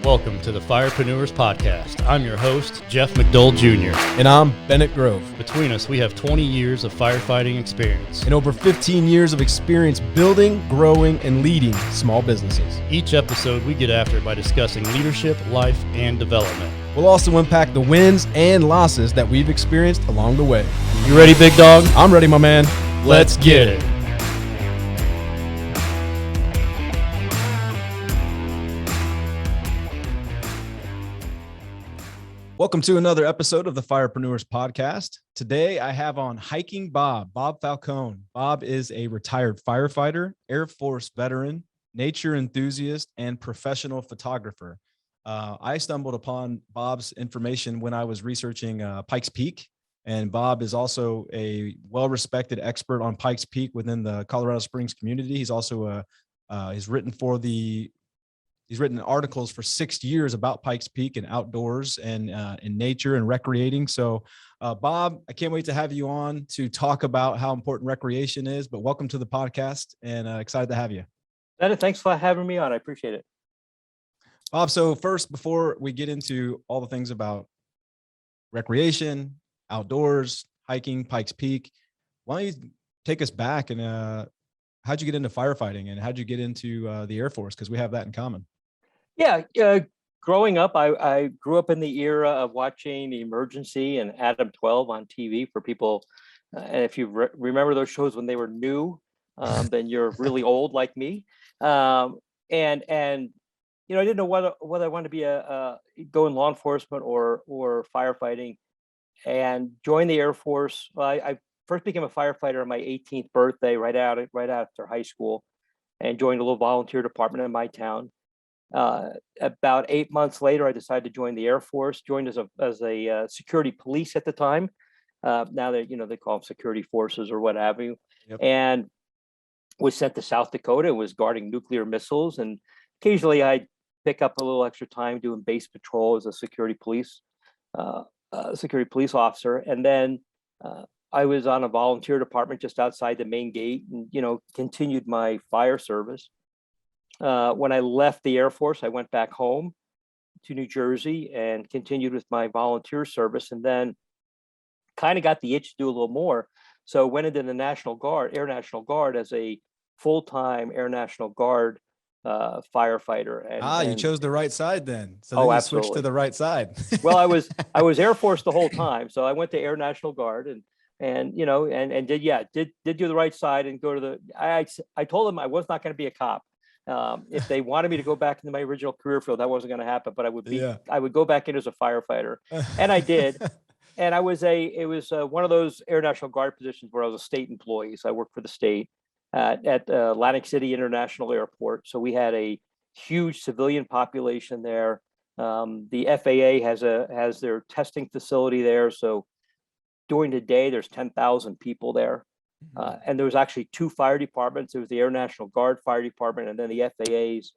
Welcome to the Firepreneurs podcast. I'm your host, Jeff McDowell Jr. And I'm Bennett Grove. Between us, we have 20 years of firefighting experience. And over 15 years of experience building, growing, and leading small businesses. Each episode, we get after it by discussing leadership, life, and development. We'll also unpack the wins and losses that we've experienced along the way. You ready, big dog? I'm ready, my man. Let's get it. Welcome to another episode of the Firepreneurs podcast. Today, I have on Hiking Bob Falcone. Bob is a retired firefighter, Air Force veteran, nature enthusiast, and professional photographer. I stumbled upon Bob's information when I was researching Pikes Peak, and Bob is also a well-respected expert on Pikes Peak within the Colorado Springs community. He's also he's written articles for 6 years about Pikes Peak and outdoors and in nature and recreating. So, Bob, I can't wait to have you on to talk about how important recreation is. But welcome to the podcast, and excited to have you. Bennett, thanks for having me on. I appreciate it. Bob, so first, before we get into all the things about recreation, outdoors, hiking, Pikes Peak, why don't you take us back and how'd you get into firefighting and how'd you get into the Air Force? Because we have that in common. Yeah, growing up, I grew up in the era of watching Emergency and Adam 12 on TV for people. And if you remember those shows when they were new, then you're really old like me. And you know, I didn't know whether I wanted to be go in law enforcement or firefighting, and joined the Air Force. I first became a firefighter on my 18th birthday, right after high school, and joined a little volunteer department in my town. About 8 months later, I decided to join the Air Force. Joined as a security police at the time. Now they call them security forces or what have you. Yep. And was sent to South Dakota. Was guarding nuclear missiles, and occasionally I'd pick up a little extra time doing base patrol as a security police officer. And then I was on a volunteer department just outside the main gate, and continued my fire service. When I left the Air Force, I went back home to New Jersey and continued with my volunteer service, and then kind of got the itch to do a little more. So went into the Air National Guard as a full-time Air National Guard firefighter. You chose the right side then. So then you absolutely switched to the right side. Well, I was Air Force the whole time, so I went to Air National Guard and did do the right side and go to the. I told them I was not going to be a cop. If they wanted me to go back into my original career field, that wasn't going to happen. But I would go back in as a firefighter, and I did. And it was one of those Air National Guard positions where I was a state employee. So I worked for the state at Atlantic City International Airport. So we had a huge civilian population there. The FAA has their testing facility there. So during the day, there's 10,000 people there. And there was actually two fire departments. There was the Air National Guard Fire Department and then the FAA's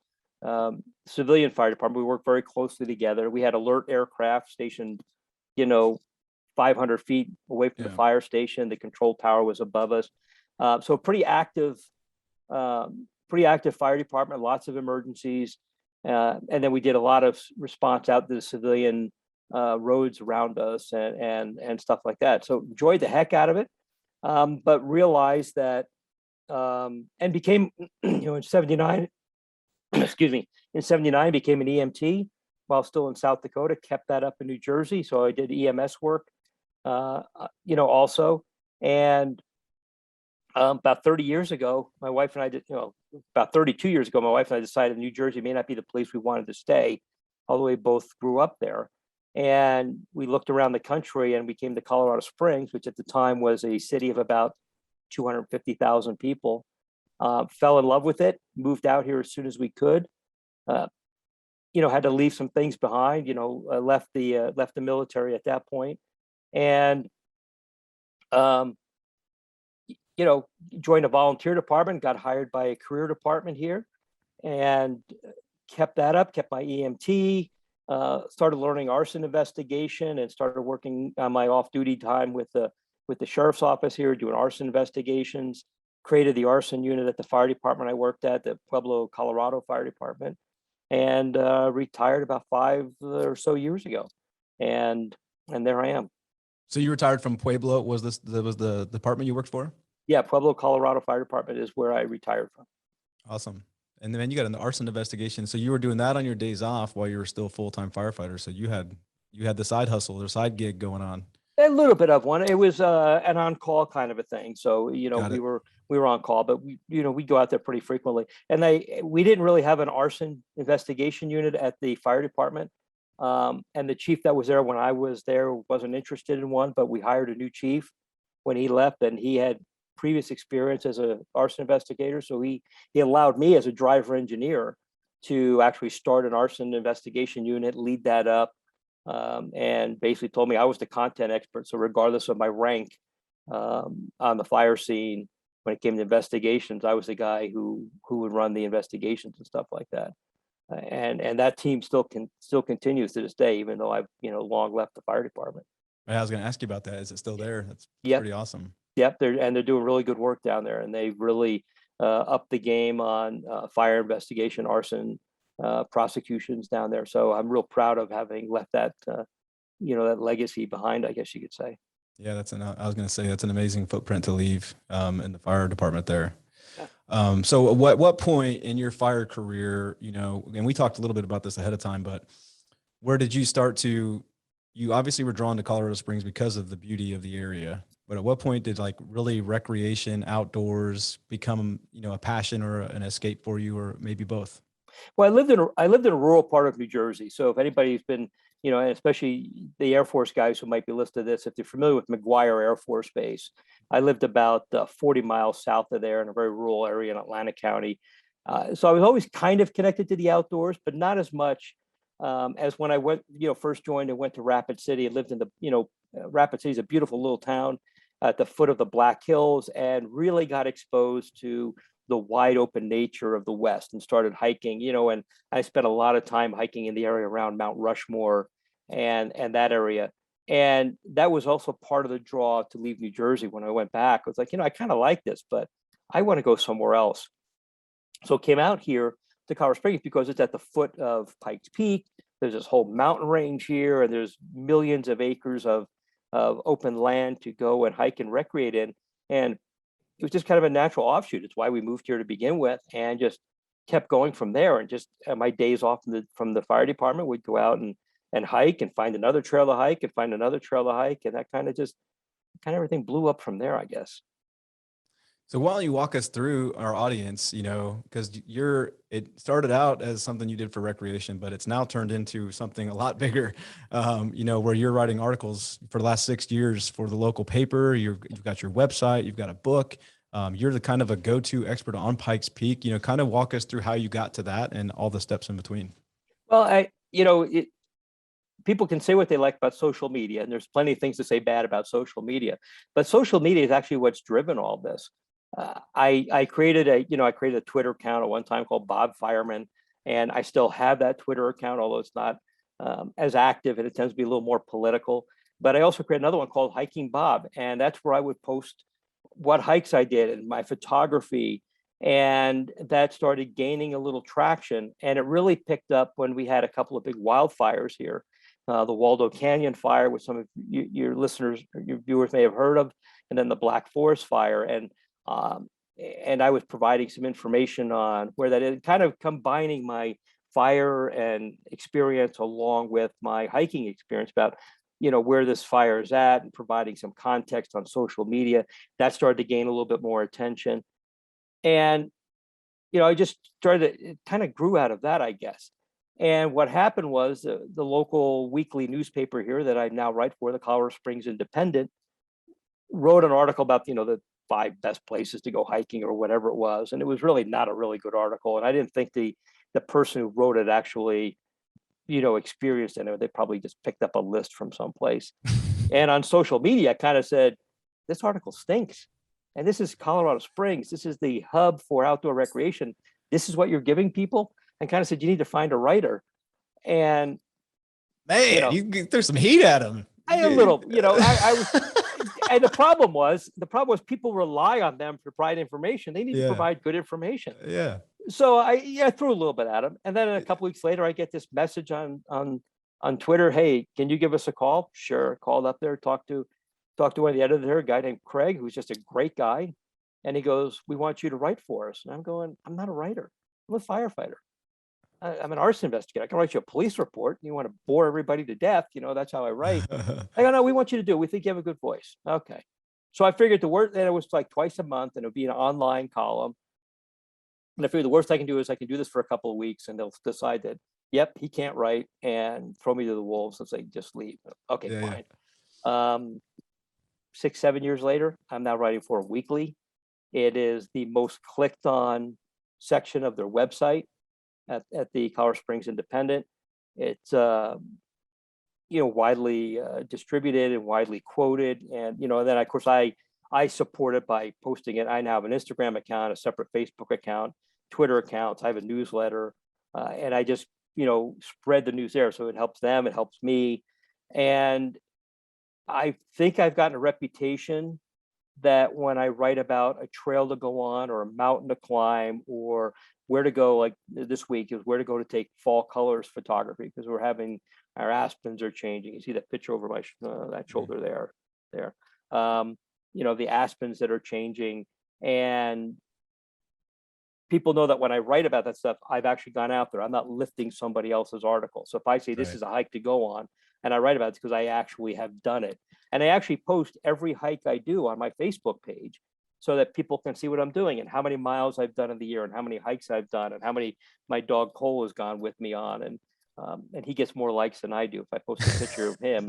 civilian fire department. We worked very closely together. We had alert aircraft stationed, 500 feet away from the fire station. The control tower was above us. So pretty active fire department, lots of emergencies. And then we did a lot of response out to the civilian roads around us and stuff like that. So enjoyed the heck out of it. But realized that and became, in 79, in 79, became an EMT while still in South Dakota, kept that up in New Jersey. So I did EMS work, also. And about 30 years ago, my wife and I did, about 32 years ago, my wife and I decided New Jersey may not be the place we wanted to stay, although we both grew up there. And we looked around the country and we came to Colorado Springs, which at the time was a city of about 250,000 people. Fell in love with it, moved out here as soon as we could. Had to leave some things behind. Left the military at that point, and joined a volunteer department. Got hired by a career department here, and kept that up. Kept my EMT. Started learning arson investigation and started working on my off-duty time with the sheriff's office here, doing arson investigations. Created the arson unit at the fire department I worked at, the Pueblo, Colorado Fire Department. and retired about 5 or so years ago. And there I am. So you retired from Pueblo. Was the department you worked for? Yeah, Pueblo, Colorado Fire Department is where I retired from. Awesome. And then you got an arson investigation. So you were doing that on your days off while you were still full-time firefighter. So you had the side hustle or side gig going on. A little bit of one. It was an on-call kind of a thing. So, Got we it. were on call, but we go out there pretty frequently. And we didn't really have an arson investigation unit at the fire department. And the chief that was there when I was there wasn't interested in one, but we hired a new chief when he left, and he had previous experience as an arson investigator. So he allowed me as a driver engineer to actually start an arson investigation unit, lead that up. And basically told me I was the content expert. So regardless of my rank on the fire scene, when it came to investigations, I was the guy who would run the investigations and stuff like that. And that team still continues to this day, even though I've long left the fire department. I was going to ask you about that. Is it still there? That's pretty awesome. Yep, they're doing really good work down there, and they've really upped the game on fire investigation, arson, prosecutions down there. So I'm real proud of having left that that legacy behind, I guess you could say. Yeah, I was going to say that's an amazing footprint to leave in the fire department there. Yeah. So what point in your fire career, and we talked a little bit about this ahead of time, but where did you start to? You obviously were drawn to Colorado Springs because of the beauty of the area, but at what point did really recreation, outdoors become a passion or an escape for you, or maybe both? Well, I lived in a rural part of New Jersey. So if anybody's been, and especially the Air Force guys who might be listening to this, if they're familiar with McGuire Air Force Base, I lived about 40 miles south of there in a very rural area in Atlantic County. So I was always kind of connected to the outdoors, but not as much as when I went, first joined and went to Rapid City and lived in the, Rapid City is a beautiful little town at the foot of the Black Hills, and really got exposed to the wide open nature of the West and started hiking, and I spent a lot of time hiking in the area around Mount Rushmore and that area. And that was also part of the draw to leave New Jersey when I went back. I was like, I kind of like this, but I want to go somewhere else. So came out here to Colorado Springs because it's at the foot of Pikes Peak. There's this whole mountain range here, and there's millions of acres of open land to go and hike and recreate in. And it was just kind of a natural offshoot. It's why we moved here to begin with, and just kept going from there. And just my days off from the fire department, we'd go out and hike and find another trail to hike and find another trail to hike. And that kind of everything blew up from there, I guess. So why don't you walk us through our audience, because it started out as something you did for recreation, but it's now turned into something a lot bigger, where you're writing articles for the last 6 years for the local paper. You've got your website, you've got a book. You're the kind of a go-to expert on Pikes Peak, kind of walk us through how you got to that and all the steps in between. Well, people can say what they like about social media, and there's plenty of things to say bad about social media, but social media is actually what's driven all this. I created a Twitter account at one time called Bob Fireman, and I still have that Twitter account, although it's not as active, and it tends to be a little more political. But I also created another one called Hiking Bob, and that's where I would post what hikes I did and my photography, and that started gaining a little traction. And it really picked up when we had a couple of big wildfires here. The Waldo Canyon fire, which some of your listeners, your viewers may have heard of, and then the Black Forest fire. And I was providing some information on where that is, kind of combining my fire and experience along with my hiking experience about, where this fire is at, and providing some context on social media. That started to gain a little bit more attention. And, I just it kind of grew out of that, I guess. And what happened was the local weekly newspaper here that I now write for, the Colorado Springs Independent, wrote an article about, the 5 best places to go hiking or whatever it was. And it was really not a really good article. And I didn't think the person who wrote it actually, experienced it. They probably just picked up a list from someplace. And on social media, I kind of said, this article stinks. And this is Colorado Springs. This is the hub for outdoor recreation. This is what you're giving people. And kind of said, you need to find a writer. And man, you threw some heat at him. A little, I was. And the problem was people rely on them to provide information. They need to provide good information. Yeah. So I threw a little bit at him, and then a couple weeks later, I get this message on Twitter. Hey, can you give us a call? Sure. Called up there, talked to one of the editor, a guy named Craig, who's just a great guy, and he goes, "We want you to write for us." And I'm going, "I'm not a writer. I'm a firefighter. I'm an arson investigator. I can write you a police report. You want to bore everybody to death? That's how I write." I go, "No, we want you to do it. We think you have a good voice." Okay. So I figured the worst, and it was like twice a month, and it would be an online column. And I figured the worst I can do is I can do this for a couple of weeks, and they'll decide that, yep, he can't write, and throw me to the wolves and say, just leave. Okay, Yeah, fine. 6, 7 years later, I'm now writing for a weekly. It is the most clicked on section of their website at the Colorado Springs Independent. It's widely distributed and widely quoted, and then of course I support it by posting it. I now have an Instagram account, a separate Facebook account, Twitter accounts. I have a newsletter, and I just spread the news there, so it helps them, it helps me, and I think I've gotten a reputation that when I write about a trail to go on or a mountain to climb or where to go, like this week is where to go to take fall colors photography, because we're having our aspens are changing. You see that picture over my that shoulder there. The aspens that are changing, and people know that when I write about that stuff, I've actually gone out there. I'm not lifting somebody else's article. So if I say this Right. is a hike to go on, and I write about it, it's because I actually have done it. And I actually post every hike I do on my Facebook page so that people can see what I'm doing and how many miles I've done in the year and how many hikes I've done and how many my dog Cole has gone with me on. And he gets more likes than I do if I post a picture of him.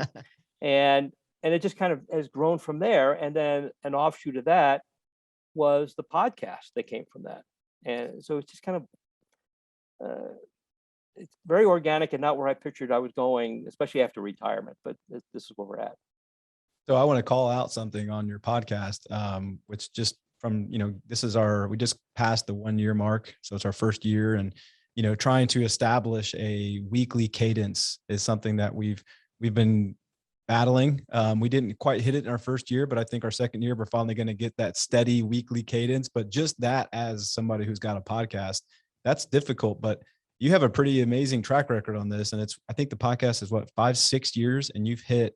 And it just kind of has grown from there. And then an offshoot of that was the podcast that came from that. And so it's just kind of it's very organic and not where I pictured I was going, especially after retirement. But this is where we're at. So I want to call out something on your podcast, which just from, we just passed the 1 year mark. So it's our first year, and, trying to establish a weekly cadence is something that we've been battling. We didn't quite hit it in our first year, but I think our second year, we're finally going to get that steady weekly cadence. But just that, as somebody who's got a podcast, that's difficult, but you have a pretty amazing track record on this. And I think the podcast is 5-6 years, and you've hit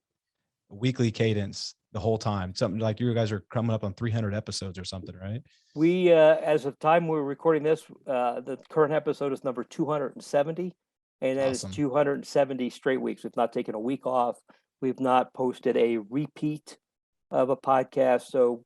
a weekly cadence the whole time. Something like you guys are coming up on 300 episodes or something, right? We, as of time we're recording this, the current episode is number 270, and that is Awesome. 270 straight weeks. We've not taken a week off. We've not posted a repeat of a podcast. So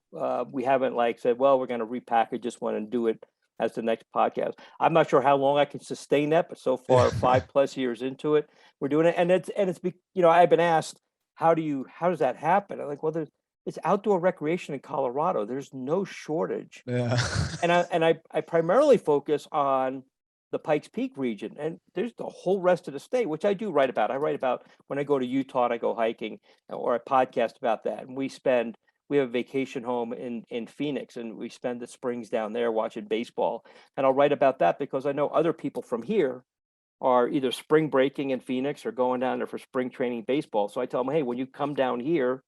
we haven't said, well, we're going to repackage this one and do it as the next podcast. I'm not sure how long I can sustain that, but so far 5+ years into it, we're doing it. And it's I've been asked, how does that happen? I'm like, well, it's outdoor recreation in Colorado. There's no shortage. Yeah. And I primarily focus on the Pikes Peak region, and there's the whole rest of the state, which I do write about. I write about when I go to Utah and I go hiking, or I podcast about that. And we have a vacation home in Phoenix, and we spend the springs down there watching baseball. And I'll write about that because I know other people from here are either spring breaking in Phoenix or going down there for spring training baseball. So I tell them, hey, when you come down here,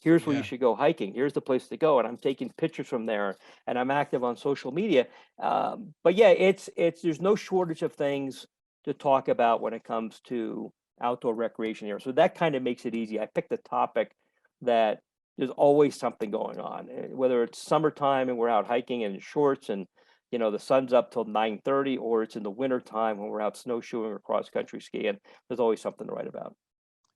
here's where you should go hiking. Here's the place to go. And I'm taking pictures from there, and I'm active on social media. But yeah, there's no shortage of things to talk about when it comes to outdoor recreation here. So that kind of makes it easy. I picked a topic that there's always something going on, whether it's summertime and we're out hiking in shorts and the sun's up till 9:30, or it's in the winter time when we're out snowshoeing or cross country skiing. There's always something to write about.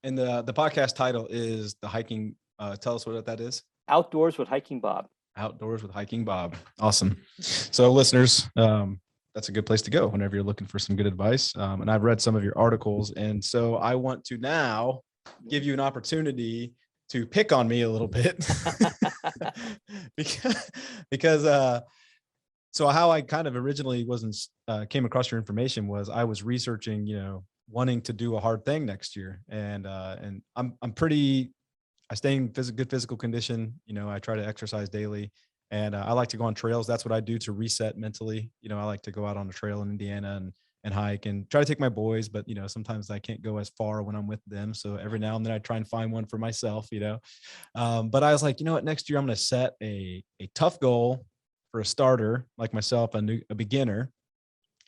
And the podcast title is The Hiking. Tell us what that is. Outdoors with Hiking Bob. Outdoors with Hiking Bob. Awesome. So listeners, that's a good place to go whenever you're looking for some good advice. And I've read some of your articles. And so I want to now give you an opportunity to pick on me a little bit because so how I kind of originally came across your information was I was researching, wanting to do a hard thing next year. And I stay in good physical condition. I try to exercise daily, and I like to go on trails. That's what I do to reset mentally. I like to go out on a trail in Indiana and hike and try to take my boys, but sometimes I can't go as far when I'm with them. So every now and then I try and find one for myself, but I was like, you know what, next year I'm going to set a tough goal for a starter like myself, a beginner,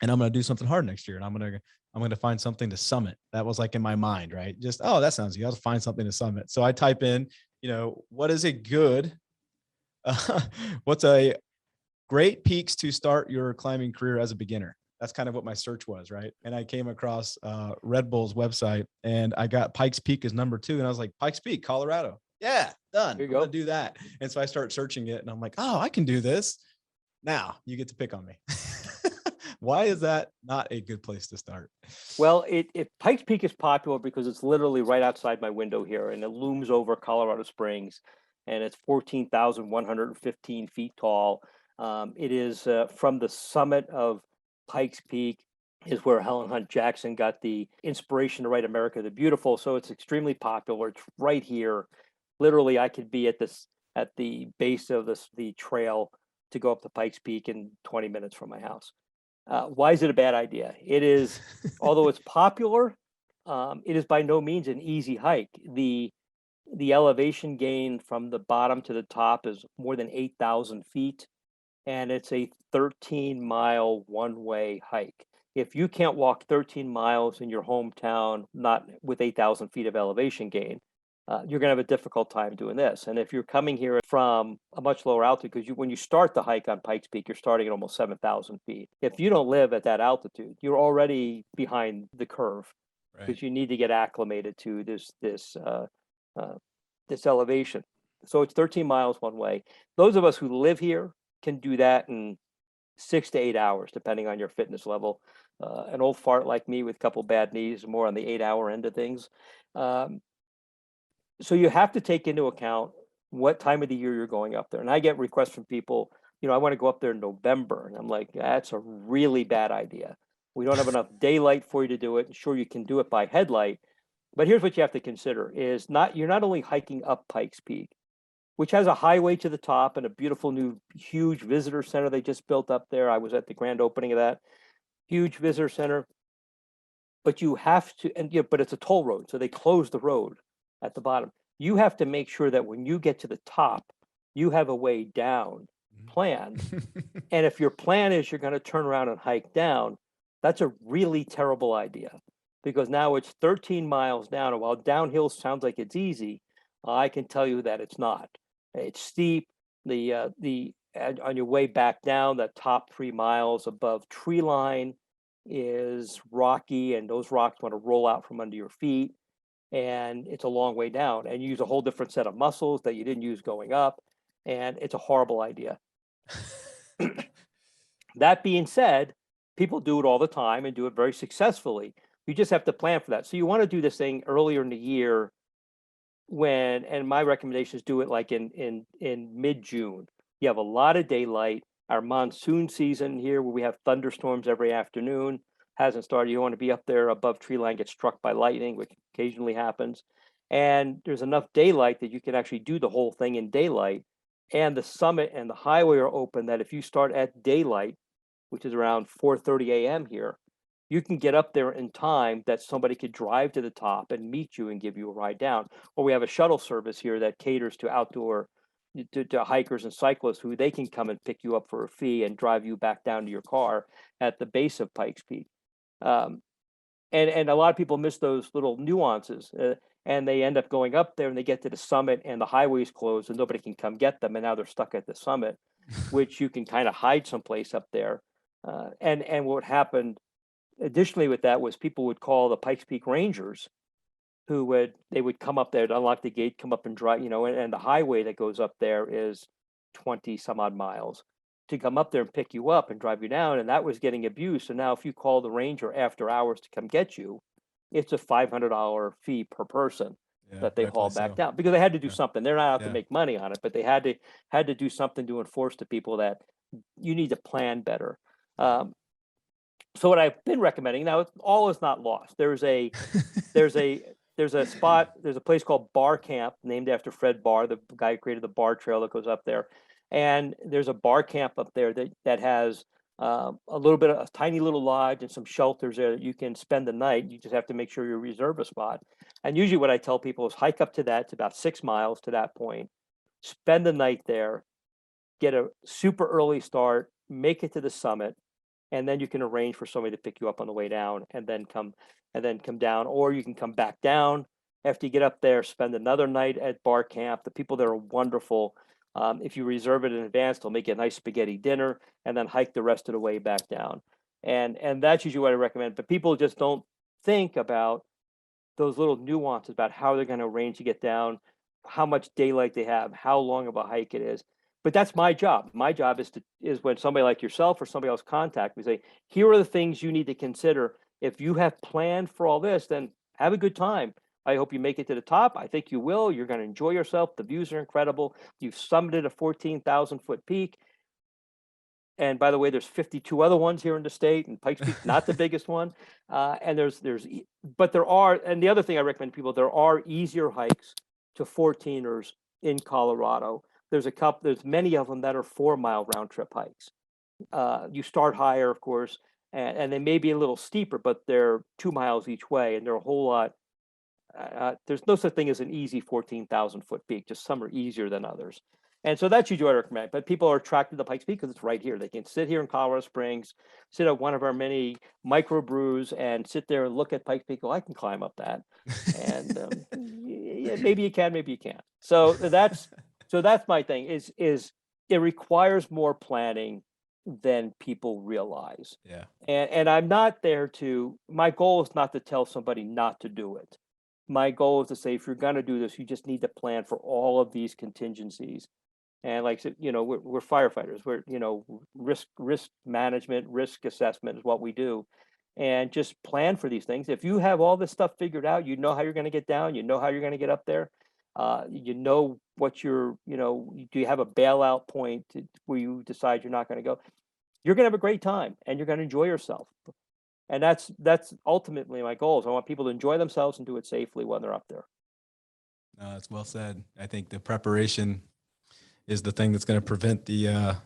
and I'm going to do something hard next year, and I'm going to find something to summit. That was like in my mind, right? Just, oh, that sounds good. I'll find something to summit. So I type in, what is a good, what's a great peaks to start your climbing career as a beginner? That's kind of what my search was, right? And I came across Red Bull's website, and I got Pikes Peak as number 2. And I was like, Pikes Peak, Colorado. Yeah, done. There you I'm go. gonna do that. And so I start searching it, and I'm like, oh, I can do this. Now you get to pick on me. Why is that not a good place to start? Well, Pikes Peak is popular because it's literally right outside my window here, and it looms over Colorado Springs, and it's 14,115 feet tall. It is from the summit of Pikes Peak is where Helen Hunt Jackson got the inspiration to write America the Beautiful. So it's extremely popular. It's right here. Literally, I could be at the base of the trail to go up to Pikes Peak in 20 minutes from my house. Why is it a bad idea? It is, although it's popular, it is by no means an easy hike. The elevation gain from the bottom to the top is more than 8,000 feet, and it's a 13-mile one-way hike. If you can't walk 13 miles in your hometown, not with 8,000 feet of elevation gain, you're going to have a difficult time doing this. And if you're coming here from a much lower altitude, because when you start the hike on Pikes Peak, you're starting at almost 7,000 feet. If you don't live at that altitude, you're already behind the curve, because you need to get acclimated to this elevation. So it's 13 miles one way. Those of us who live here can do that in 6 to 8 hours, depending on your fitness level. An old fart like me with a couple bad knees, more on the 8-hour end of things. So you have to take into account what time of the year you're going up there. And I get requests from people, I want to go up there in November. And I'm like, that's a really bad idea. We don't have enough daylight for you to do it. Sure, you can do it by headlight. But here's what you have to consider is you're not only hiking up Pikes Peak, which has a highway to the top and a beautiful new huge visitor center they just built up there. I was at the grand opening of that huge visitor center. But you have to, but it's a toll road. So they closed the road at the bottom. You have to make sure that when you get to the top, you have a way down planned. And if your plan is you're going to turn around and hike down, that's a really terrible idea, because now it's 13 miles down. And while downhill sounds like it's easy, I can tell you that it's not. It's steep. On your way back down, that top 3 miles above tree line is rocky, and those rocks want to roll out from under your feet. And it's a long way down, and you use a whole different set of muscles that you didn't use going up, and it's a horrible idea. That being said, people do it all the time and do it very successfully. You just have to plan for that. So you want to do this thing earlier in the year, and my recommendation is do it like in mid-June. You have a lot of daylight. Our monsoon season here, where we have thunderstorms every afternoon, hasn't started. You don't want to be up there above tree line, get struck by lightning, which occasionally happens. And there's enough daylight that you can actually do the whole thing in daylight. And the summit and the highway are open, that if you start at daylight, which is around 4:30 a.m. here, you can get up there in time that somebody could drive to the top and meet you and give you a ride down. Or we have a shuttle service here that caters to outdoor to hikers and cyclists, who they can come and pick you up for a fee and drive you back down to your car at the base of Pikes Peak. And a lot of people miss those little nuances, and they end up going up there and they get to the summit and the highway's closed and nobody can come get them, and now they're stuck at the summit, which you can kind of hide someplace up there. And what happened additionally with that was people would call the Pikes Peak Rangers, they would come up there to unlock the gate, come up and drive, and the highway that goes up there is 20 some odd miles to come up there and pick you up and drive you down. And that was getting abused. So now if you call the ranger after hours to come get you, it's a $500 fee per person that they haul back down, because they had to do something. They're not out to make money on it, but they had to do something to enforce to people that you need to plan better. So what I've been recommending now, all is not lost. There's a place called Bar Camp, named after Fred Barr, the guy who created the Bar Trail that goes up there. And there's a bar camp up there that has a tiny little lodge and some shelters there that you can spend the night. You just have to make sure you reserve a spot. And usually what I tell people is hike up to that. It's about 6 miles to that point. Spend the night there. get a super early start, make it to the summit, and then you can arrange for somebody to pick you up on the way down and then come down, or you can come back down after you get up there, spend another night at bar camp. The people there are wonderful. If you reserve it in advance, they'll make you a nice spaghetti dinner and then hike the rest of the way back down. And that's usually what I recommend. But people just don't think about those little nuances about how they're going to arrange to get down, how much daylight they have, how long of a hike it is. But that's my job. My job is when somebody like yourself or somebody else contact me, say, here are the things you need to consider. If you have planned for all this, then have a good time. I hope you make it to the top. I think you will. You're going to enjoy yourself. The views are incredible. You've summited a 14,000-foot peak. And by the way, there's 52 other ones here in the state, and Pikes Peak, not the biggest one. And but there are, and the other thing I recommend to people, there are easier hikes to 14ers in Colorado. There's many of them that are 4-mile round trip hikes. You start higher, of course, and they may be a little steeper, but they're 2 miles each way, and they're a whole lot. There's no such thing as an easy 14,000-foot peak. Just some are easier than others. And so that's usually what I recommend. But people are attracted to Pikes Peak because it's right here. They can sit here in Colorado Springs, sit at one of our many microbrews and sit there and look at Pikes Peak. Oh, I can climb up that. And yeah, maybe you can, maybe you can't. So that's my thing is it requires more planning than people realize. Yeah. And I'm not there my goal is not to tell somebody not to do it. My goal is to say, if you're going to do this, you just need to plan for all of these contingencies. And like I said, we're firefighters. We're, risk management, risk assessment is what we do. And just plan for these things. If you have all this stuff figured out, you know how you're going to get down, you know how you're going to get up there. You know what do you have a bailout point where you decide you're not going to go? You're going to have a great time and you're going to enjoy yourself. And that's ultimately my goal. Is I want people to enjoy themselves and do it safely when they're up there. That's well said. I think the preparation is the thing that's going to prevent the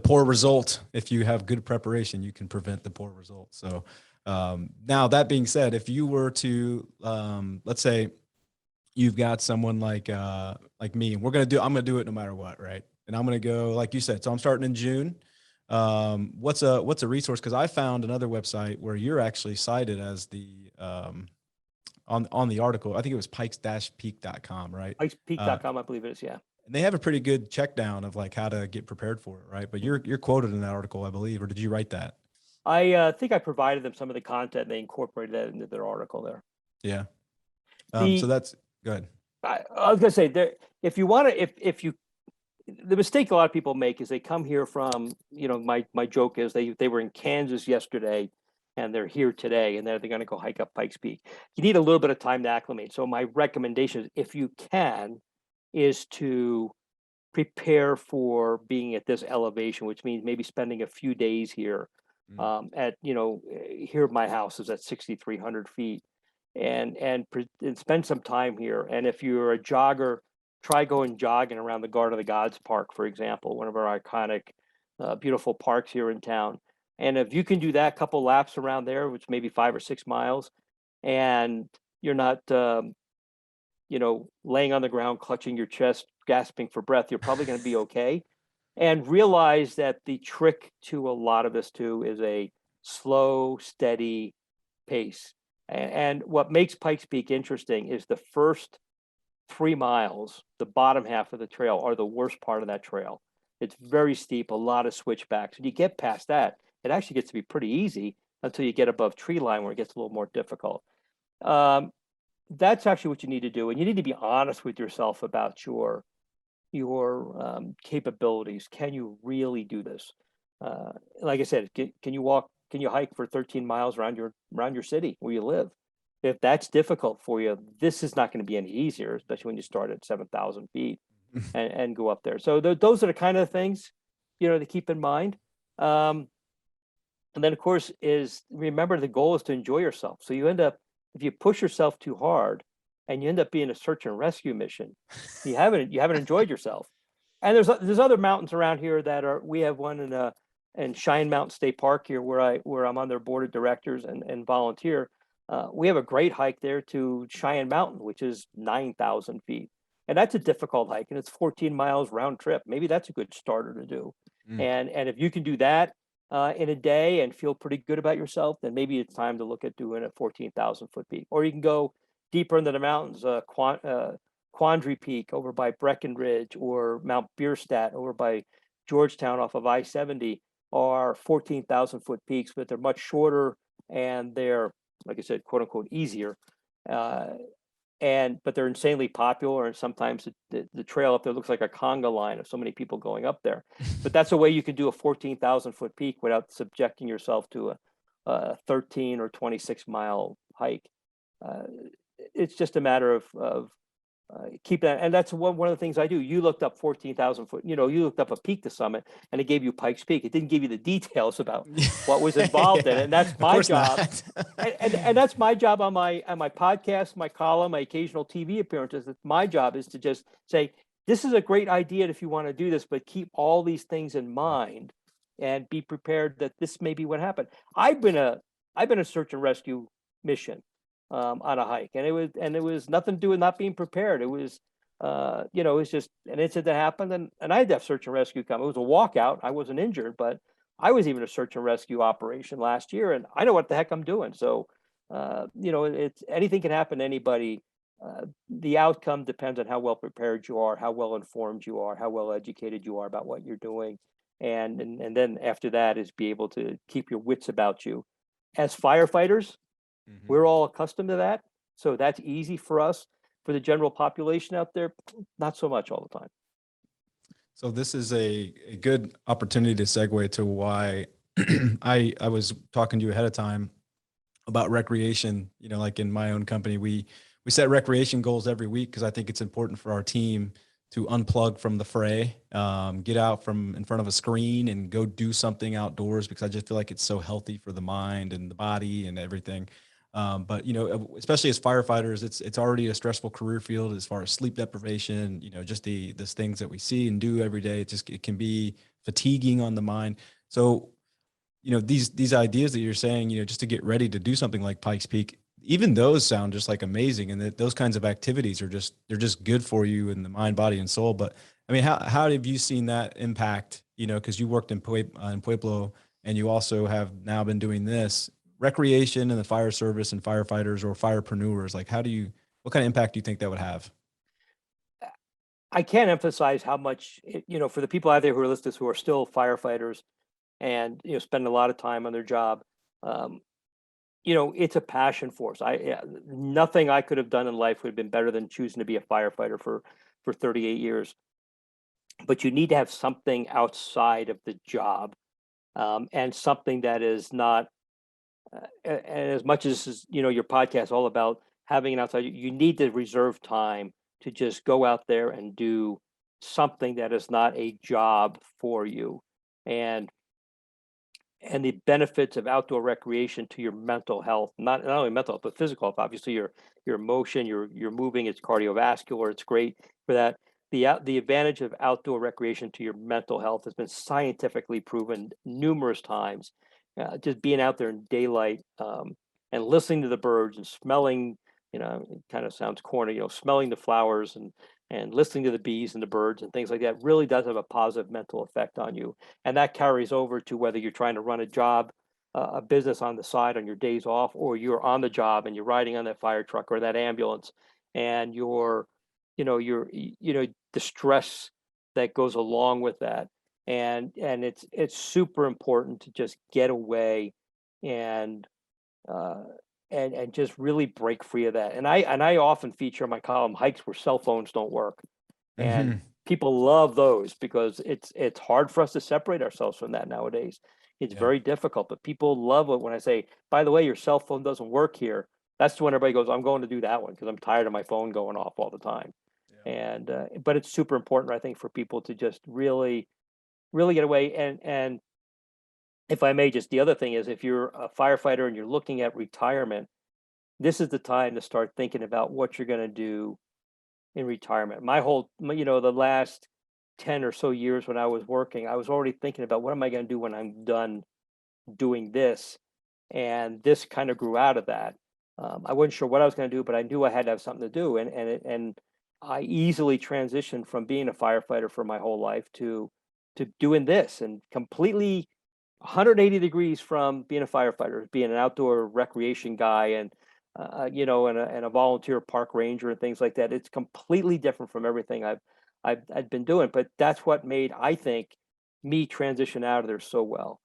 poor result. If you have good preparation, you can prevent the poor result. So now that being said, if you were to, let's say you've got someone like me, and I'm going to do it no matter what. Right. And I'm going to go, like you said, so I'm starting in June. What's a resource? Cause I found another website where you're actually cited as the, on the article. I think it was pikes-peak.com, right? Pikespeak.com, I believe it is. Yeah. And they have a pretty good check down of like how to get prepared for it, right? But you're quoted in that article, I believe, or did you write that? I think I provided them some of the content. They incorporated that into their article there. Yeah. The- So that's good. I was gonna say there, if you want to, the mistake a lot of people make is they come here from, my joke is they were in Kansas yesterday and they're here today and they're going to go hike up Pikes Peak. You need a little bit of time to acclimate. So my recommendation, if you can, is to prepare for being at this elevation, which means maybe spending a few days here. Here my house is at 6,300 feet, and spend some time here. And if you're a jogger, try going jogging around the Garden of the Gods Park, for example, one of our iconic, beautiful parks here in town. And if you can do that couple laps around there, which may be 5 or 6 miles, and you're not, laying on the ground, clutching your chest, gasping for breath, you're probably going to be okay. And realize that the trick to a lot of this too is a slow, steady pace. And what makes Pikes Peak interesting is the first 3 miles, the bottom half of the trail, are the worst part of that trail. It's very steep, a lot of switchbacks. When you get past that, it actually gets to be pretty easy until you get above tree line where it gets a little more difficult. That's actually what you need to do. And you need to be honest with yourself about your capabilities. Can you really do this? Like I said, can you hike for 13 miles around your city where you live? If that's difficult for you, this is not going to be any easier, especially when you start at 7,000 feet and go up there. So those are the kind of things, to keep in mind. And then of course remember the goal is to enjoy yourself. So you end up, if you push yourself too hard and you end up being a search and rescue mission, you haven't enjoyed yourself. And there's other mountains around here we have one in Cheyenne Mountain State Park here where I'm on their board of directors and volunteer. We have a great hike there to Cheyenne Mountain, which is 9,000 feet. and that's a difficult hike, and it's 14 miles round trip. Maybe that's a good starter to do. Mm. And if you can do that in a day and feel pretty good about yourself, then maybe it's time to look at doing a 14,000 foot peak. Or you can go deeper into the mountains, Quandary Peak over by Breckenridge, or Mount Bierstadt over by Georgetown off of I-70 are 14,000 foot peaks, but they're much shorter and they're, like I said, quote unquote, easier. But they're insanely popular, and sometimes the trail up there looks like a conga line of so many people going up there. But that's a way you can do a 14,000 foot peak without subjecting yourself to a 13 or 26 mile hike. It's just a matter of keep that, and that's one of the things I do. You looked up 14,000 foot, you looked up a peak to summit, and it gave you Pikes Peak. It didn't give you the details about what was involved in it, and that's my job. and that's my job on my podcast, my column, my occasional TV appearances. My job is to just say, this is a great idea if you want to do this, but keep all these things in mind and be prepared that this may be what happened. I've been a search and rescue mission on a hike, and it was nothing to do with not being prepared. It was it was just an incident happened, and I had to have search and rescue come. It was a walkout. I wasn't injured, but I was even a search and rescue operation last year, and I know what the heck I'm doing. So it's anything can happen to anybody. The outcome depends on how well prepared you are, how well informed you are, how well educated you are about what you're doing, and then after that is be able to keep your wits about you. As firefighters, we're all accustomed to that, so that's easy for us. For the general population out there, not so much all the time. So this is a good opportunity to segue to why I was talking to you ahead of time about recreation. Like in my own company, we set recreation goals every week because I think it's important for our team to unplug from the fray, get out from in front of a screen and go do something outdoors, because I just feel like it's so healthy for the mind and the body and everything. But especially as firefighters, it's already a stressful career field as far as sleep deprivation, just these things that we see and do every day. It can be fatiguing on the mind. So, these ideas that you're saying, just to get ready to do something like Pikes Peak, even those sound just like amazing. And that those kinds of activities they're just good for you in the mind, body, and soul. But I mean, how have you seen that impact, because you worked in Pueblo, and you also have now been doing this recreation and the fire service and firefighters or firepreneurs? Like, what kind of impact do you think that would have? I can't emphasize how much, for the people out there who are listeners who are still firefighters and, spend a lot of time on their job, it's a passion for us. Nothing I could have done in life would have been better than choosing to be a firefighter for 38 years. But you need to have something outside of the job, and something that is not, and as much as this is, your podcast is all about having an outside, you need to reserve time to just go out there and do something that is not a job for you. And the benefits of outdoor recreation to your mental health, not only mental health, but physical health. Obviously, your emotion, you're moving, it's cardiovascular, it's great for that. The advantage of outdoor recreation to your mental health has been scientifically proven numerous times. Just being out there in daylight, and listening to the birds and smelling, it kind of sounds corny, smelling the flowers and listening to the bees and the birds and things like that really does have a positive mental effect on you. And that carries over to whether you're trying to run a job, a business on the side on your days off, or you're on the job and you're riding on that fire truck or that ambulance, and the stress that goes along with that. And it's super important to just get away and just really break free of that. And I often feature in my column hikes where cell phones don't work. And people love those because it's hard for us to separate ourselves from that nowadays. It's very difficult, but people love it when I say, by the way, your cell phone doesn't work here. That's when everybody goes, I'm going to do that one because I'm tired of my phone going off all the time. And but it's super important, I think, for people to just really get away. And if I may, just the other thing is, if you're a firefighter and you're looking at retirement, this is the time to start thinking about what you're going to do in retirement. The last 10 or so years when I was working, I was already thinking about what am I going to do when I'm done doing this. And this kind of grew out of that. I wasn't sure what I was going to do, but I knew I had to have something to do. And I easily transitioned from being a firefighter for my whole life to doing this, and completely 180 degrees from being a firefighter, being an outdoor recreation guy, and and a volunteer park ranger and things like that. It's completely different from everything I've been doing. But that's what made, I think, me transition out of there so well.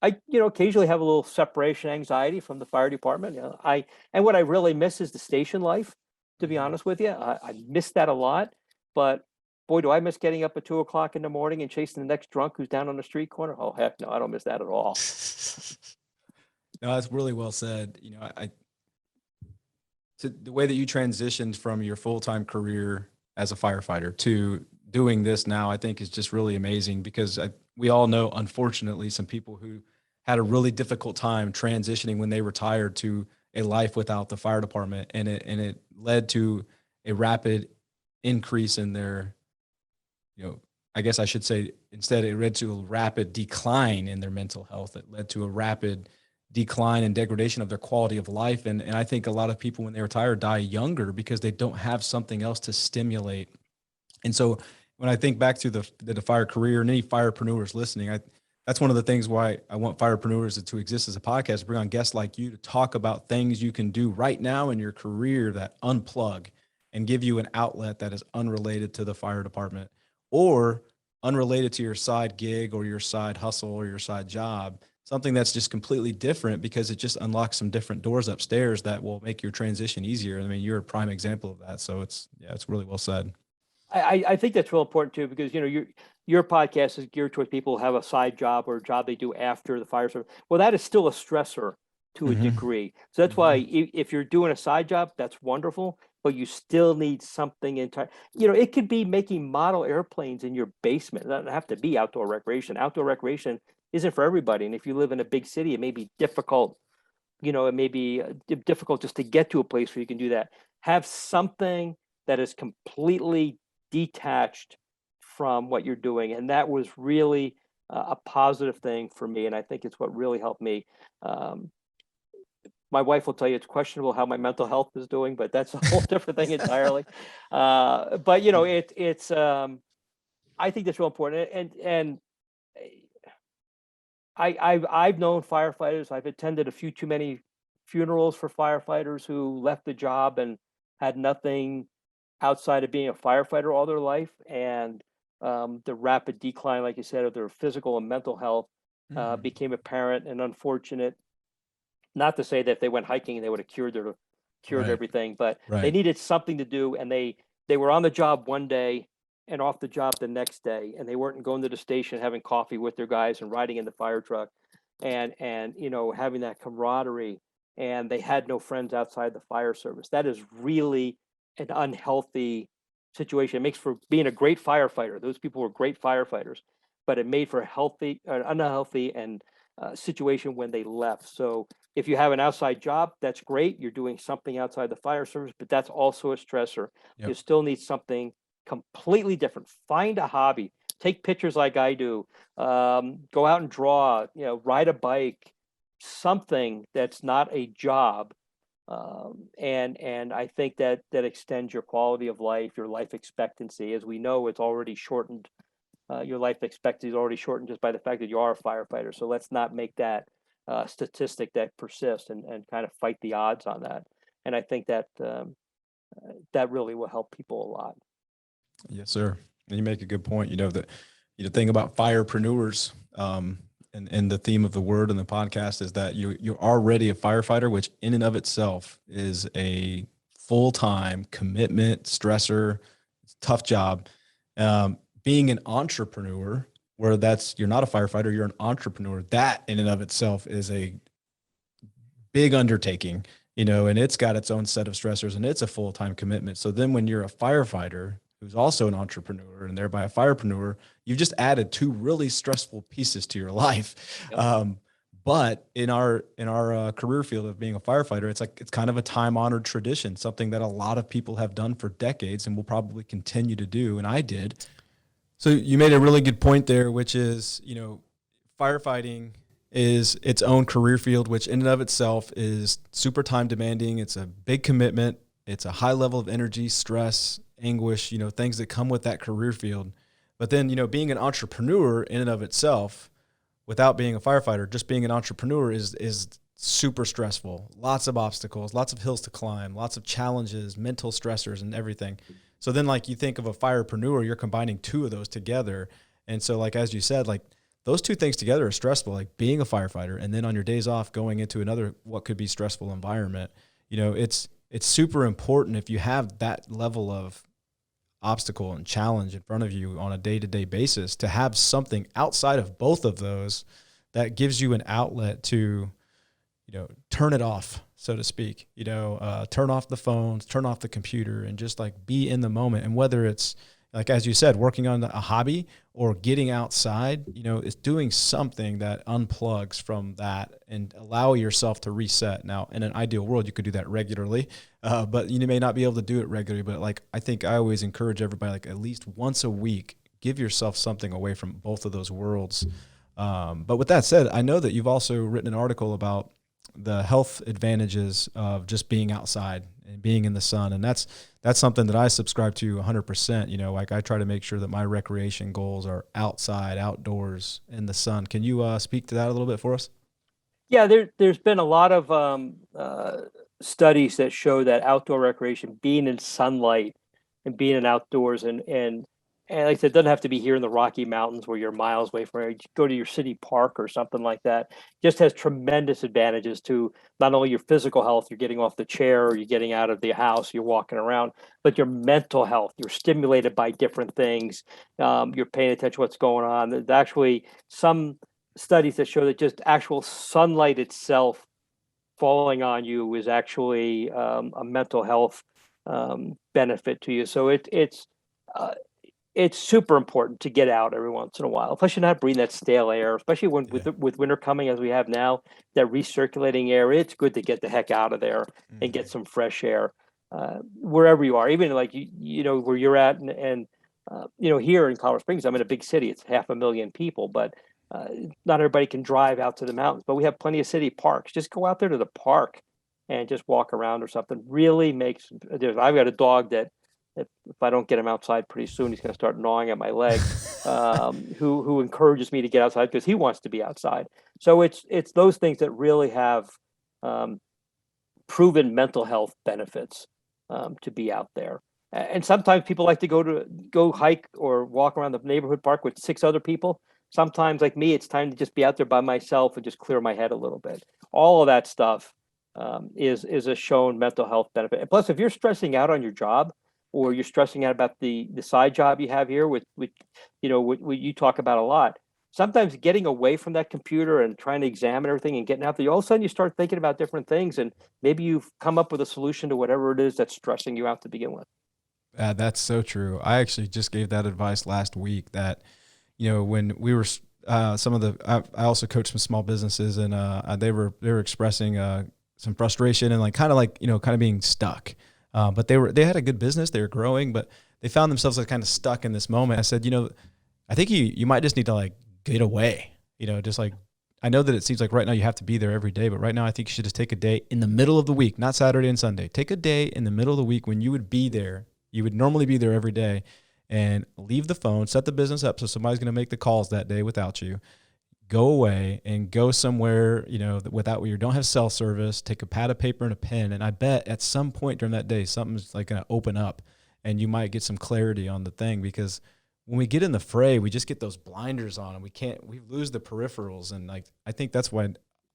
I occasionally have a little separation anxiety from the fire department. And what I really miss is the station life. To be honest with you, I miss that a lot. But boy, do I miss getting up at 2 o'clock in the morning and chasing the next drunk who's down on the street corner. Oh heck no, I don't miss that at all. No, that's really well said. So the way that you transitioned from your full-time career as a firefighter to doing this now, I think is just really amazing, because we all know, unfortunately, some people who had a really difficult time transitioning when they retired to a life without the fire department, and it led to a rapid increase in their, I guess I should say, instead it led to a rapid decline in their mental health. It led to a rapid decline and degradation of their quality of life. And I think a lot of people, when they retire, die younger because they don't have something else to stimulate. And so when I think back to the fire career, and any firepreneurs listening, that's one of the things why I want Firepreneurs to exist as a podcast, to bring on guests like you to talk about things you can do right now in your career that unplug and give you an outlet that is unrelated to the fire department, or unrelated to your side gig or your side hustle or your side job, something that's just completely different, because it just unlocks some different doors upstairs that will make your transition easier. I mean, you're a prime example of that. So it's really well said. I think that's real important too, because your podcast is geared towards people who have a side job or a job they do after the fire service. Well, that is still a stressor to a degree. So that's why if you're doing a side job, that's wonderful, but you still need something entire. It could be making model airplanes in your basement. It doesn't have to be outdoor recreation. Outdoor recreation isn't for everybody. And if you live in a big city, it may be difficult. It may be difficult just to get to a place where you can do that. Have something that is completely detached from what you're doing. And that was really a positive thing for me. And I think it's what really helped me. My wife will tell you it's questionable how my mental health is doing, but that's a whole different thing entirely. But it's I think that's real important. And I've known firefighters. I've attended a few too many funerals for firefighters who left the job and had nothing outside of being a firefighter all their life. And the rapid decline, like you said, of their physical and mental health became apparent and unfortunate. Not to say that if they went hiking, they would have cured Right. everything, but they Right. needed something to do, and they were on the job one day and off the job the next day, and they weren't going to the station having coffee with their guys and riding in the fire truck, and having that camaraderie, and they had no friends outside the fire service. That is really an unhealthy situation. It makes for being a great firefighter. Those people were great firefighters, but it made for a healthy, unhealthy, and situation when they left. So if you have an outside job, that's great. You're doing something outside the fire service, but that's also a stressor. Yep. You still need something completely different. Find a hobby. Take pictures like I do. Go out and draw. Ride a bike. Something that's not a job. And I think that extends your quality of life, your life expectancy. As we know, it's already shortened. Your life expectancy is already shortened just by the fact that you are a firefighter. So let's not make that statistic that persists, and kind of fight the odds on that. And I think that that really will help people a lot. Yes, sir. And you make a good point. The thing about firepreneurs, and the theme of the word in the podcast is that you're already a firefighter, which in and of itself is a full-time commitment, stressor, tough job. Being an entrepreneur, where you're not a firefighter, you're an entrepreneur, that in and of itself is a big undertaking, and it's got its own set of stressors, and it's a full-time commitment. So then when you're a firefighter who's also an entrepreneur and thereby a firepreneur, you've just added two really stressful pieces to your life. Yep. But in our career field of being a firefighter, it's kind of a time-honored tradition, something that a lot of people have done for decades and will probably continue to do. And I did. So you made a really good point there, which is, firefighting is its own career field, which in and of itself is super time demanding. It's a big commitment. It's a high level of energy, stress, anguish, things that come with that career field. But then, being an entrepreneur in and of itself, without being a firefighter, just being an entrepreneur is super stressful. Lots of obstacles, lots of hills to climb, lots of challenges, mental stressors and everything. So then like you think of a firepreneur, you're combining two of those together. And so like, as you said, like those two things together are stressful, like being a firefighter and then on your days off going into another, what could be stressful environment. It's super important if you have that level of obstacle and challenge in front of you on a day-to-day basis to have something outside of both of those that gives you an outlet to, turn it off, so to speak, turn off the phones, turn off the computer and just like be in the moment. And whether it's like, as you said, working on a hobby or getting outside, it's doing something that unplugs from that and allow yourself to reset. Now, in an ideal world, you could do that regularly, but you may not be able to do it regularly. But like, I think I always encourage everybody, like at least once a week, give yourself something away from both of those worlds. But with that said, I know that you've also written an article about the health advantages of just being outside and being in the sun. And that's something that I subscribe to 100%. Like I try to make sure that my recreation goals are outside, outdoors in the sun. Can you speak to that a little bit for us? Yeah, there's been a lot of studies that show that outdoor recreation, being in sunlight and being in outdoors and like I said, it doesn't have to be here in the Rocky Mountains where you're miles away from it. Go to your city park or something like that. Just has tremendous advantages to not only your physical health, you're getting off the chair or you're getting out of the house, you're walking around, but your mental health, you're stimulated by different things. You're paying attention to what's going on. There's actually some studies that show that just actual sunlight itself falling on you is actually a mental health benefit to you. So uh, it's super important to get out every once in a while. Plus, you're not breathing that stale air, especially when with winter coming as we have now, that recirculating air. It's good to get the heck out of there and get some fresh air wherever you are, even like where you're at, and here in Colorado Springs, I'm in a big city. It's 500,000 people, but not everybody can drive out to the mountains. But we have plenty of city parks. Just go out there to the park and just walk around or something. Really makes a difference. I've got a dog that if I don't get him outside pretty soon, he's going to start gnawing at my leg. Who encourages me to get outside because he wants to be outside. So it's those things that really have proven mental health benefits to be out there. And sometimes people like to go hike or walk around the neighborhood park with 6 other people. Sometimes, like me, it's time to just be out there by myself and just clear my head a little bit. All of that stuff is a shown mental health benefit. And plus, if you're stressing out on your job, or you're stressing out about the side job you have here with what you talk about a lot. Sometimes getting away from that computer and trying to examine everything and getting out there, all of a sudden you start thinking about different things, and maybe you've come up with a solution to whatever it is that's stressing you out to begin with. That's so true. I actually just gave that advice last week that, when we were I also coached some small businesses, and they were expressing some frustration and kind of being stuck. But they had a good business, they were growing, but they found themselves kind of stuck in this moment. I said, I think you might just need to get away, just I know that it seems like right now you have to be there every day, but right now I think you should just take a day in the middle of the week, not Saturday and Sunday. Take a day in the middle of the week when you would be there. You would normally be there every day, and leave the phone, set the business up so somebody's going to make the calls that day without you. Go away and go somewhere, where you don't have cell service, take a pad of paper and a pen. And I bet at some point during that day, something's going to open up and you might get some clarity on the thing, because when we get in the fray, we just get those blinders on and we lose the peripherals. And I think that's why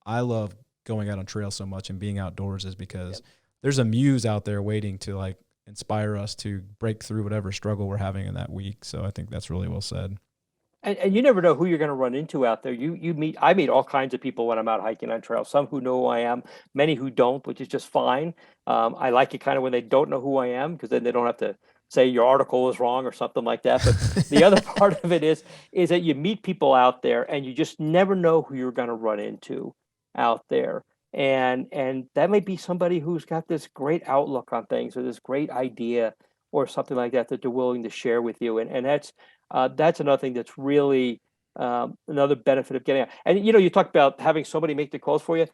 I love going out on trail so much and being outdoors, is because there's a muse out there waiting to inspire us to break through whatever struggle we're having in that week. So I think that's really well said. And you never know who you're going to run into out there. I meet all kinds of people when I'm out hiking on trail. Some who know who I am, many who don't, which is just fine. I like it kind of when they don't know who I am, because then they don't have to say your article is wrong or something like that. But the other part of it is that you meet people out there and you just never know who you're going to run into out there. And that may be somebody who's got this great outlook on things, or this great idea or something like that they're willing to share with you. And that's another thing that's really another benefit of getting out. And you talked about having somebody make the calls for you.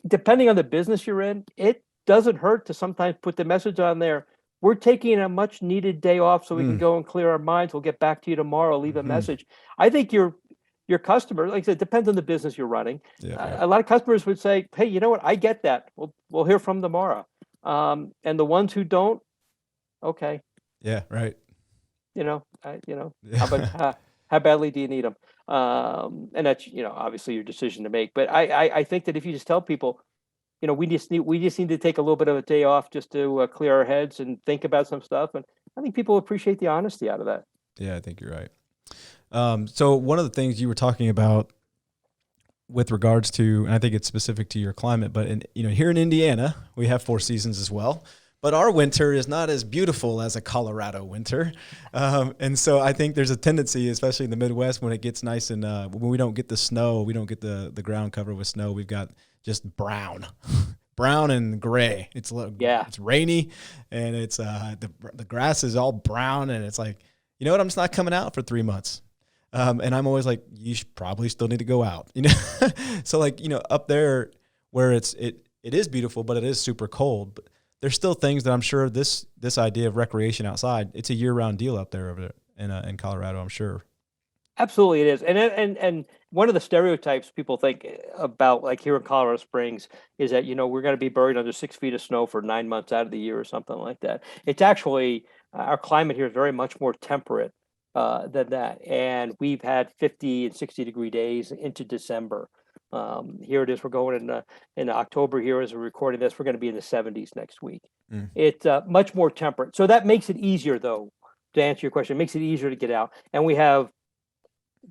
Depending on the business you're in, it doesn't hurt to sometimes put the message on there. we're taking a much needed day off so we can go and clear our minds. We'll get back to you tomorrow. Leave a message. I think your customer, like I said, it depends on the business you're running. A lot of customers would say, hey, you know what? I get that. We'll hear from them tomorrow. And the ones who don't, okay. Yeah, right. How badly do you need them? And that's, obviously your decision to make. But I think that if you just tell people, we just need to take a little bit of a day off just to clear our heads and think about some stuff. And I think people appreciate the honesty out of that. Yeah, I think you're right. So one of the things you were talking about with regards to, and I think it's specific to your climate, but here in Indiana, we have 4 seasons as well. But our winter is not as beautiful as a Colorado winter. And so I think there's a tendency, especially in the Midwest, when it gets nice and when we don't get the snow, we don't get the ground covered with snow, we've got just brown and gray. It's rainy, and it's the grass is all brown, and it's like, you know what, I'm just not coming out for 3 months. And I'm always like, you should probably still need to go out, So up there where it is beautiful, but it is super cold. But there's still things that I'm sure this idea of recreation outside, it's a year-round deal up there over there in Colorado, I'm sure. Absolutely it is. And one of the stereotypes people think about, like here in Colorado Springs, is that, we're going to be buried under 6 feet of snow for 9 months out of the year or something like that. It's actually, our climate here is very much more temperate than that. And we've had 50 and 60 degree days into December. Here it is. We're going in October here as we're recording this. We're going to be in the 70s next week. It's much more temperate. So that makes it easier, though, to answer your question. It makes it easier to get out. And we have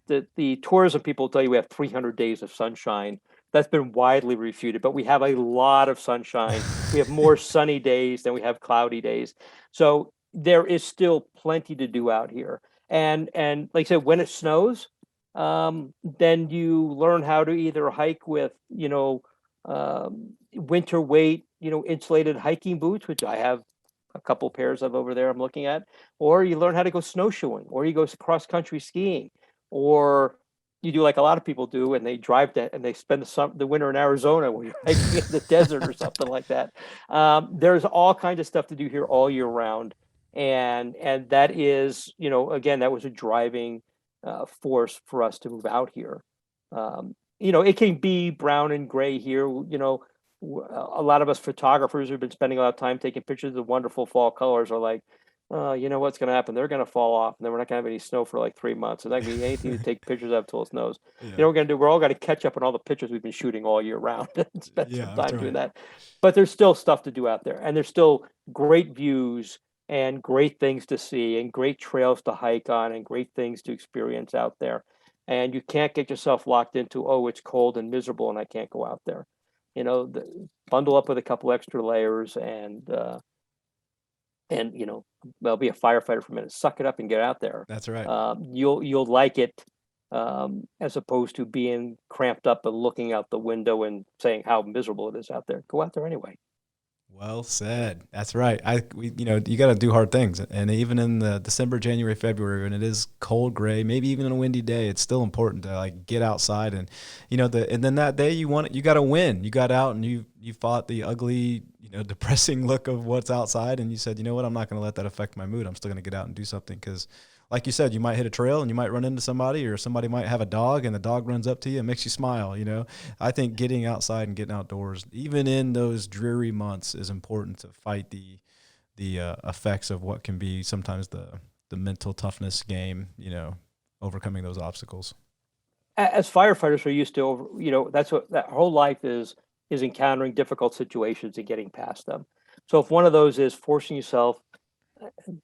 the tourism people tell you we have 300 days of sunshine. That's been widely refuted, but we have a lot of sunshine. We have more sunny days than we have cloudy days. So there is still plenty to do out here. And like I said, when it snows, then you learn how to either hike with, winter weight, insulated hiking boots, which I have a couple pairs of over there I'm looking at, or you learn how to go snowshoeing, or you go cross country skiing, or you do like a lot of people do, and they drive that and they spend the winter in Arizona when you're hiking in the desert or something like that. There's all kinds of stuff to do here all year round. And that is, again, that was a driving force for us to move out here. It can be brown and gray here. A lot of us photographers who've been spending a lot of time taking pictures of wonderful fall colors are like, what's going to happen? They're going to fall off, and then we're not going to have any snow for like 3 months. There's not going to be anything to take pictures of until it snows. Yeah. We're going to do? We're all going to catch up on all the pictures we've been shooting all year round and spend some time doing that. But there's still stuff to do out there, and there's still great views and great things to see and great trails to hike on and great things to experience out there. And you can't get yourself locked into, oh, it's cold and miserable and I can't go out there. Bundle up with a couple extra layers and well, be a firefighter for a minute, suck it up and get out there. That's right. You'll like it, as opposed to being cramped up and looking out the window and saying how miserable it is out there. Go out there anyway. Well said. That's right. You got to do hard things. And even in the December, January, February, when it is cold, gray, maybe even on a windy day, it's still important to get outside. And, and then that day you got to win. You got out and you fought the ugly, depressing look of what's outside. And you said, you know what, I'm not going to let that affect my mood. I'm still going to get out and do something. Because like you said, you might hit a trail and you might run into somebody, or somebody might have a dog and the dog runs up to you and makes you smile. I think getting outside and getting outdoors, even in those dreary months, is important to fight the effects of what can be sometimes the mental toughness game, overcoming those obstacles. As firefighters, we're used to, that's what that whole life is encountering difficult situations and getting past them. So if one of those is forcing yourself,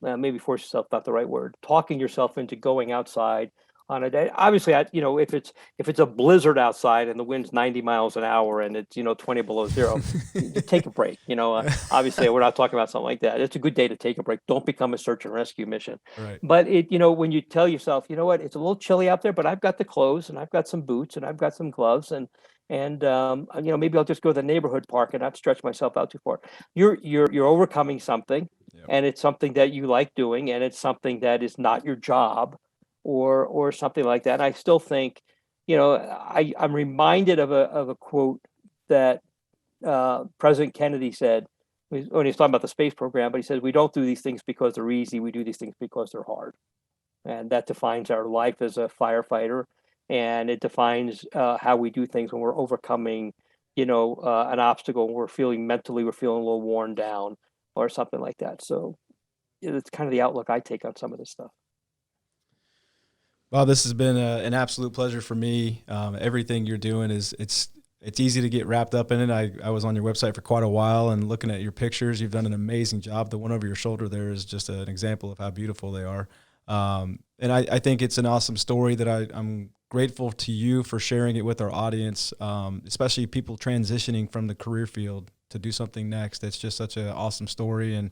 maybe force yourself, not the right word, talking yourself into going outside on a day. Obviously, if it's a blizzard outside and the wind's 90 miles an hour and it's 20 below zero, you take a break. Obviously, we're not talking about something like that. It's a good day to take a break. Don't become a search and rescue mission. Right. But when you tell yourself, you know what, it's a little chilly out there, but I've got the clothes and I've got some boots and I've got some gloves and maybe I'll just go to the neighborhood park and not stretch myself out too far. You're overcoming something. Yep. And it's something that you like doing, and it's something that is not your job or something like that. And I still think, I'm reminded of a quote that President Kennedy said, when he's talking about the space program, but he says, we don't do these things because they're easy. We do these things because they're hard. And that defines our life as a firefighter. And it defines how we do things when we're overcoming, an obstacle, and we're feeling a little worn down or something like that. So it's kind of the outlook I take on some of this stuff. Well, this has been an absolute pleasure for me. Everything you're doing it's easy to get wrapped up in it. I was on your website for quite a while and looking at your pictures. You've done an amazing job. The one over your shoulder there is just an example of how beautiful they are. And I think it's an awesome story that I'm grateful to you for sharing it with our audience, especially people transitioning from the career field to do something next. It's just such an awesome story. And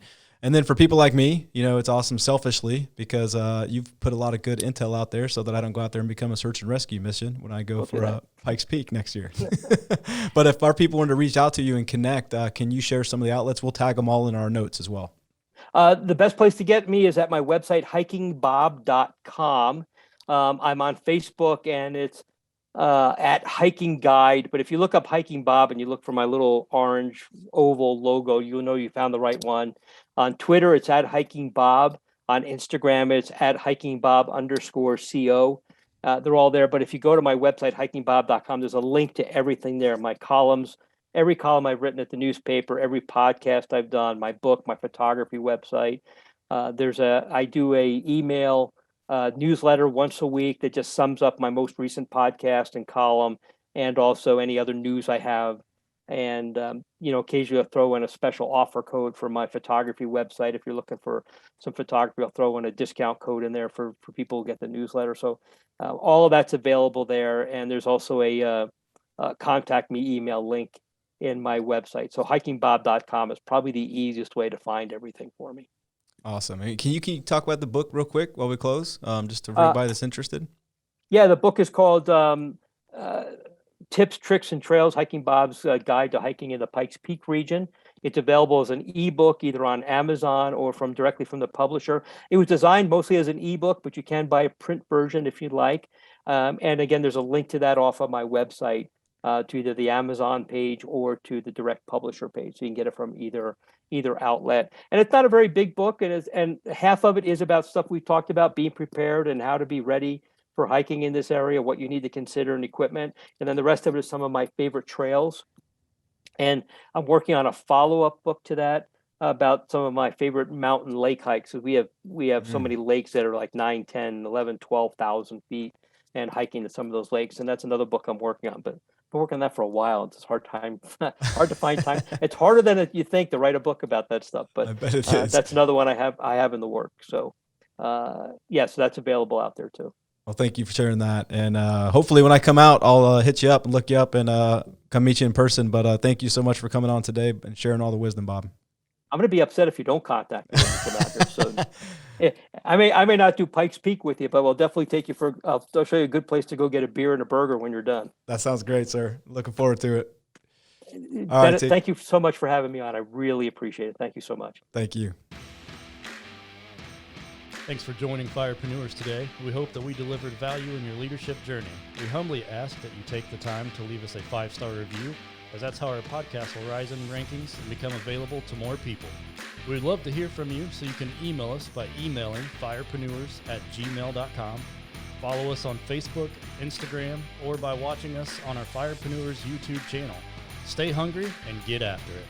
then for people like me, it's awesome selfishly because you've put a lot of good intel out there so that I don't go out there and become a search and rescue mission when I go for Pikes Peak next year. But if our people want to reach out to you and connect, can you share some of the outlets? We'll tag them all in our notes as well. The best place to get me is at my website, hikingbob.com. I'm on Facebook, and it's at Hiking Guide. But if you look up Hiking Bob and you look for my little orange oval logo, you'll know you found the right one. On Twitter, it's at Hiking Bob. On Instagram, it's at hikingbob_CO. They're all there. But if you go to my website, hikingbob.com, there's a link to everything there. My columns, every column I've written at the newspaper, every podcast I've done, my book, my photography website. I do a email newsletter once a week that just sums up my most recent podcast and column, and also any other news I have. And occasionally I'll throw in a special offer code for my photography website. If you're looking for some photography, I'll throw in a discount code in there for people who get the newsletter. So all of that's available there. And there's also a contact me email link in my website. So hikingbob.com is probably the easiest way to find everything for me. Awesome. Can you talk about the book real quick while we close, just to everybody that's interested? Yeah, the book is called Tips, Tricks, and Trails, Hiking Bob's Guide to Hiking in the Pikes Peak region. It's available as an ebook, either on Amazon or directly from the publisher. It was designed mostly as an ebook, but you can buy a print version if you'd like. And again, there's a link to that off of my website, to either the Amazon page or to the direct publisher page. So you can get it from either outlet. And it's not a very big book, and half of it is about stuff we talked about, being prepared and how to be ready for hiking in this area, what you need to consider in equipment. And then the rest of it is some of my favorite trails. And I'm working on a follow-up book to that about some of my favorite mountain lake hikes. So we have so many lakes that are like 9, 10, 11, 12,000 feet, and hiking to some of those lakes. And that's another book I'm working on, but I've been working on that for a while. It's hard to find time. It's harder than you think to write a book about that stuff, but I bet it is. That's another one I have in the works. So so that's available out there too. Well, thank you for sharing that. And hopefully when I come out, I'll hit you up and look you up and come meet you in person. But thank you so much for coming on today and sharing all the wisdom, Bob. I'm going to be upset if you don't contact me when you come out there. So I may not do Pikes Peak with you, but we'll definitely take you I'll show you a good place to go get a beer and a burger when you're done. That sounds great, sir. Looking forward to it. Bennett, thank you so much for having me on. I really appreciate it. Thank you so much. Thank you. Thanks for joining Firepreneurs today. We hope that we delivered value in your leadership journey. We humbly ask that you take the time to leave us a 5-star review, as that's how our podcast will rise in rankings and become available to more people. We'd love to hear from you, so you can email us by emailing firepreneurs@gmail.com. Follow us on Facebook, Instagram, or by watching us on our Firepreneurs YouTube channel. Stay hungry and get after it.